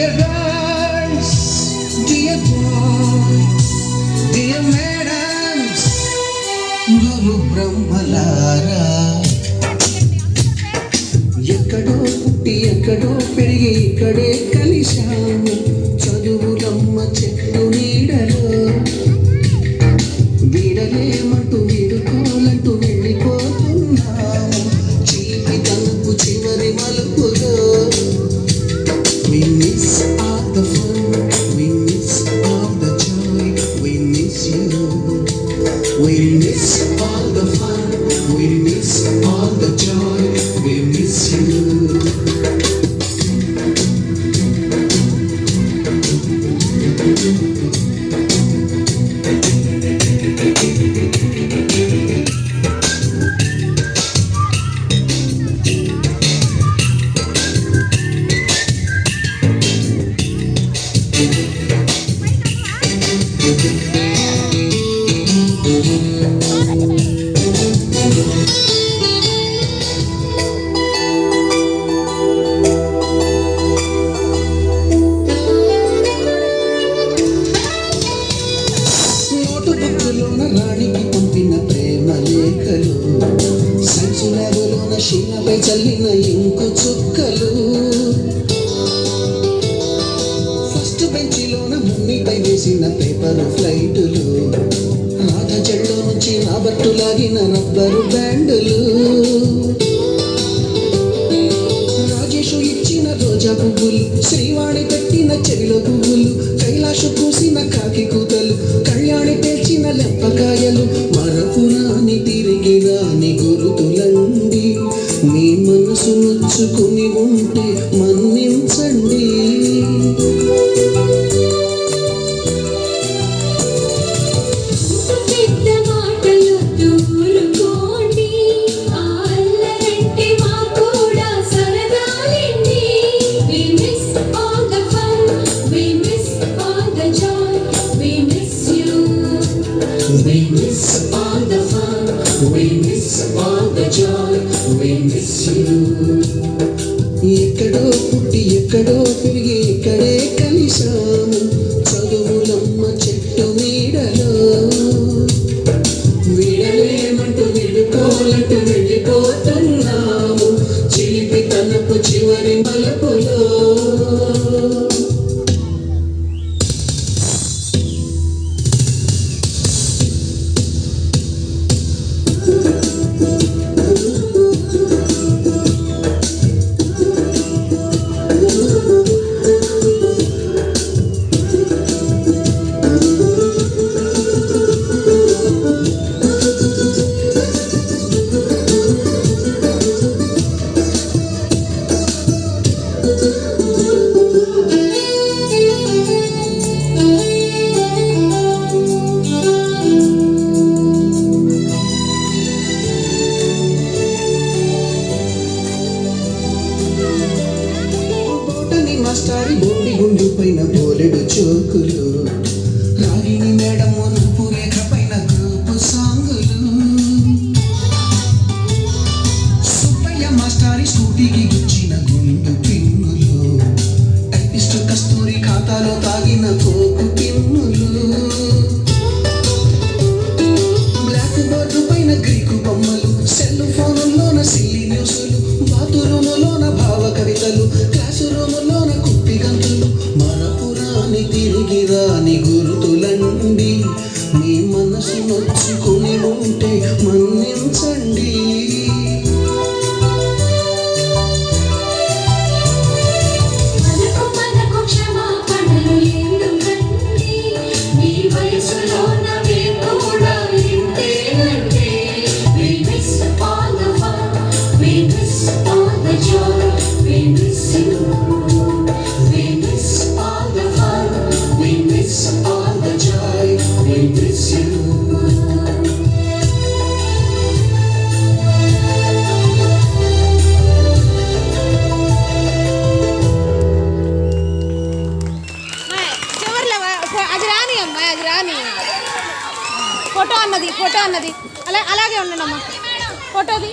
Dear girls, dear boys, dear madams, గురు బ్రహ్మలారా, ఎక్కడో పుట్టి ఎక్కడో పెరిగి ఇక్కడే కలిశాము. చదువులమ్మ చెట్టు నీడలో వీడలేమంటూ వీడుకోలంటూ వెళ్ళిపోతున్నాము. జీవితము చివరి మలుపులో we miss all the fun, we miss all the joy, we miss you. We miss all the fun, we miss all the joy, we miss you. రాణికి పంపిన ప్రేమ లేఖలు, సైన్సు ల్యాబులోన శీలపై చల్లిన ఇంకు చుక్కలు, ఫస్ట్ బెంచిలోన మున్నిపై వేసిన పేపర్ ఫ్లైటులు, రాధ చెల్లో నుంచి నా బట్టు లాగిన రబ్బరు బ్యాండులు, రాజేషు ఇచ్చిన రోజా పువ్వులు, శ్రీవాణి పెట్టిన చెవిలో పువ్వులు, కైలాషు పూసిన కాకి కూతలు, కళ్యాణి పేల్చిన లెప్పకాయలు, మరపురాని తిరిగి రాని గురుతులండి. మీ మనసు నొచ్చుకుని ఉంటే మన్నించండి. We miss all the fun, we miss all the joy, we miss you. ఎక్కడో పుట్టి ఎక్కడో పెరిగి ఇక్కడే కలిశాము. చదువులమ్మ చెట్టు నీడలో వీడలేమంటూ విడుకోలంటూ వెళ్ళిపోతున్నాము. చిలిపి తనపు చివరి మలుపులో మాస్టారి బోడి గుండు పైన బోలెడు చోకులు, రాగిణి మేడం రూపు రేఖ పైన గ్రూపు సాంగులు, సుబ్బయ్య మాస్టారి స్కూటీకి గుచ్చిన గుండు పిన్నులు, టైపిస్ట్ కస్తూరి ఖాతాలో తాగిన కోకు పిన్నులు, బ్లాక్ బోర్డు పైన గ్రీకు బొమ్మలు, సెల్ ఫోనుల్లోన సిల్లి న్యూసులు, బాతురూములోన భావ కవితలు, క్లాసు రూములోన కుప్పి గంతులు, మరపురాని తిరిగి రాని గురుతులండి. మీ మనసు నొచ్చుకుని ఉంటే మన్నించండి. फोटो अला अलागे उंडंडम्मा फोटोदी